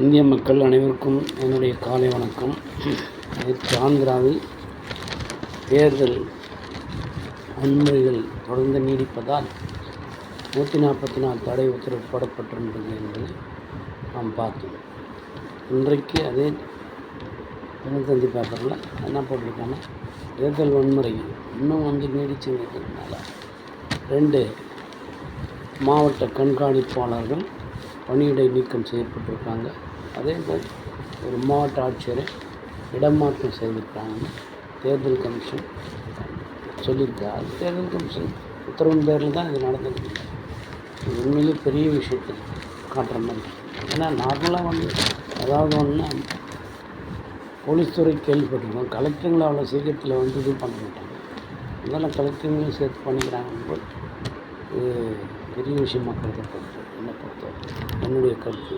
இந்திய மக்கள் அனைவருக்கும் என்னுடைய காலை வணக்கம். நேற்று ஆந்திராவில் தேர்தல் வன்முறைகள் தொடர்ந்து நீடிப்பதால் 144 தடை உத்தரவு போடப்பட்டிருந்தது என்பதை நாம் பார்த்தோம். இன்றைக்கு அதே தினத்தந்தி பேப்பரில் என்ன போட்டிருக்காங்க, தேர்தல் வன்முறை இன்னும் நீடிச்சு இருக்கிறதுனால 2 மாவட்ட கண்காணிப்பாளர்கள் பணியிடை நீக்கம் செய்யப்பட்டிருக்காங்க. அதேபோல் ஒரு மாவட்ட ஆட்சியரை இடமாற்றம் செய்திருக்காங்கன்னு தேர்தல் கமிஷன் சொல்லியிருக்காங்க. தேர்தல் கமிஷன் உத்தரவின் பேரில் தான் இது நடந்தது. இது உண்மையிலே பெரிய விஷயத்தை காட்டுற மாதிரி. ஏன்னா நார்மலாக ஏதாவது ஒன்று போலீஸ் துறை கேள்விப்பட்டிருக்கோம். கலெக்டருங்களை அவ்வளோ சீக்கிரத்தில் இது பண்ண மாட்டாங்க. இதெல்லாம் கலெக்டருங்களையும் சேர்த்து பண்ணிக்கிறாங்க போது இது பெரிய விஷயமாக கருதப்படுது. என்னை பொறுத்தவரை என்னுடைய கருத்து.